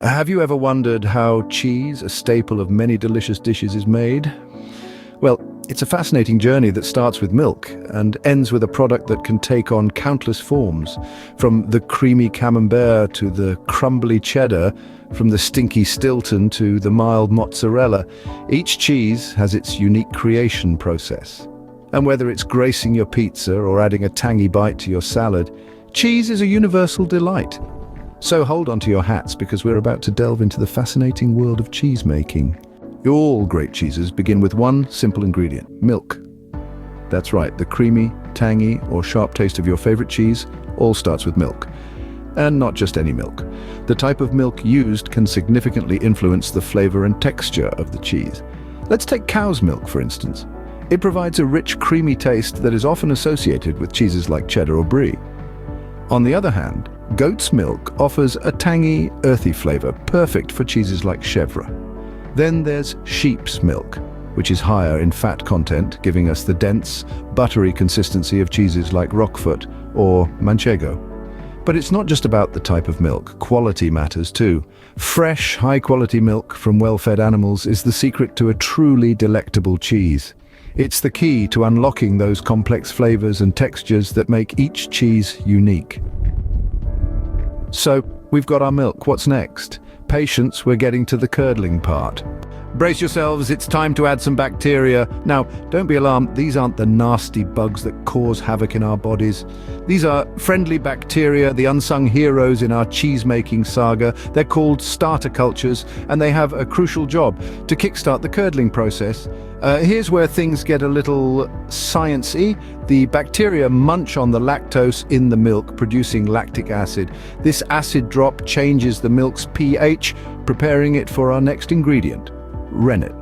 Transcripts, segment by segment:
Have you ever wondered how cheese, a staple of many delicious dishes, is made? Well, it's a fascinating journey that starts with milk and ends with a product that can take on countless forms, from the creamy camembert to the crumbly cheddar, from the stinky Stilton to the mild mozzarella. Each cheese has its unique creation process. And whether it's gracing your pizza or adding a tangy bite to your salad, cheese is a universal delight. So hold on to your hats, because we're about to delve into the fascinating world of cheesemaking. All great cheeses begin with one simple ingredient: milk. That's right, the creamy, tangy, or sharp taste of your favorite cheese all starts with milk. And not just any milk. The type of milk used can significantly influence the flavor and texture of the cheese. Let's take cow's milk, for instance. It provides a rich, creamy taste that is often associated with cheeses like cheddar or brie. On the other hand, goat's milk offers a tangy, earthy flavor, perfect for cheeses like chèvre. Then there's sheep's milk, which is higher in fat content, giving us the dense, buttery consistency of cheeses like Roquefort or Manchego. But it's not just about the type of milk. Quality matters too. Fresh, high-quality milk from well-fed animals is the secret to a truly delectable cheese. It's the key to unlocking those complex flavors and textures that make each cheese unique. So, we've got our milk. What's next? Patience, we're getting to the curdling part. Brace yourselves, it's time to add some bacteria. Now, don't be alarmed, these aren't the nasty bugs that cause havoc in our bodies. These are friendly bacteria, the unsung heroes in our cheese-making saga. They're called starter cultures, and they have a crucial job to kickstart the curdling process. Here's where things get a little science-y. The bacteria munch on the lactose in the milk, producing lactic acid. This acid drop changes the milk's pH, preparing it for our next ingredient: rennet.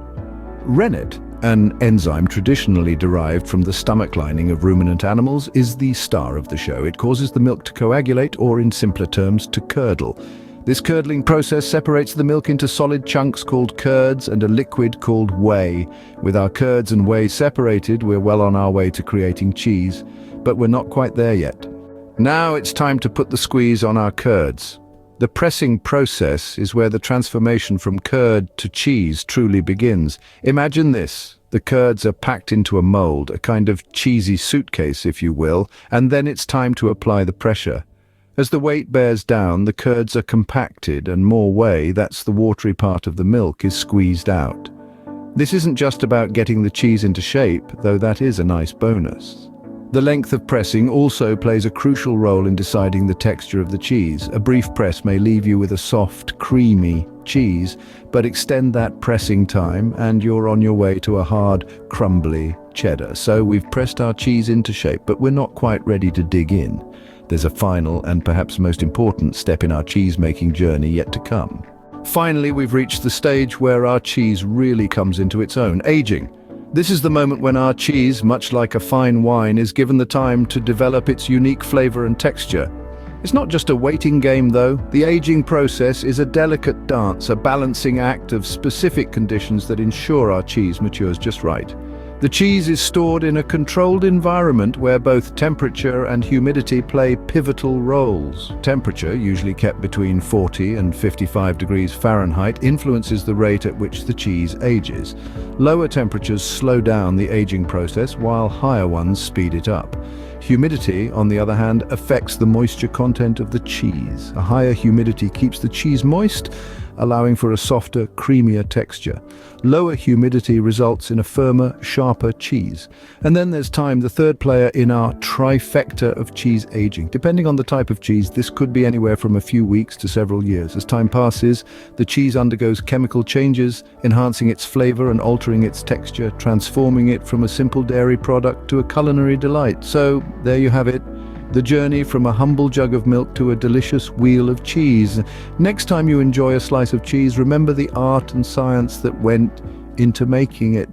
Rennet, an enzyme traditionally derived from the stomach lining of ruminant animals, is the star of the show. It causes the milk to coagulate, or in simpler terms, to curdle. This curdling process separates the milk into solid chunks called curds and a liquid called whey. With our curds and whey separated, we're well on our way to creating cheese, but we're not quite there yet. Now it's time to put the squeeze on our curds. The pressing process is where the transformation from curd to cheese truly begins. Imagine this. The curds are packed into a mold, a kind of cheesy suitcase, if you will, and then it's time to apply the pressure. As the weight bears down, the curds are compacted, and more whey, that's the watery part of the milk, is squeezed out. This isn't just about getting the cheese into shape, though that is a nice bonus. The length of pressing also plays a crucial role in deciding the texture of the cheese. A brief press may leave you with a soft, creamy cheese, but extend that pressing time and you're on your way to a hard, crumbly cheddar. So we've pressed our cheese into shape, but we're not quite ready to dig in. There's a final and perhaps most important step in our cheese-making journey yet to come. Finally, we've reached the stage where our cheese really comes into its own: aging. This is the moment when our cheese, much like a fine wine, is given the time to develop its unique flavor and texture. It's not just a waiting game, though. The aging process is a delicate dance, a balancing act of specific conditions that ensure our cheese matures just right. The cheese is stored in a controlled environment where both temperature and humidity play pivotal roles. Temperature, usually kept between 40 and 55 degrees Fahrenheit, influences the rate at which the cheese ages. Lower temperatures slow down the aging process, while higher ones speed it up. Humidity, on the other hand, affects the moisture content of the cheese. A higher humidity keeps the cheese moist, allowing for a softer, creamier texture. Lower humidity results in a firmer, sharper cheese. And then there's time, the third player in our trifecta of cheese aging. Depending on the type of cheese, this could be anywhere from a few weeks to several years. As time passes, the cheese undergoes chemical changes, enhancing its flavor and altering its texture, transforming it from a simple dairy product to a culinary delight. So, there you have it. The journey from a humble jug of milk to a delicious wheel of cheese. Next time you enjoy a slice of cheese, remember the art and science that went into making it.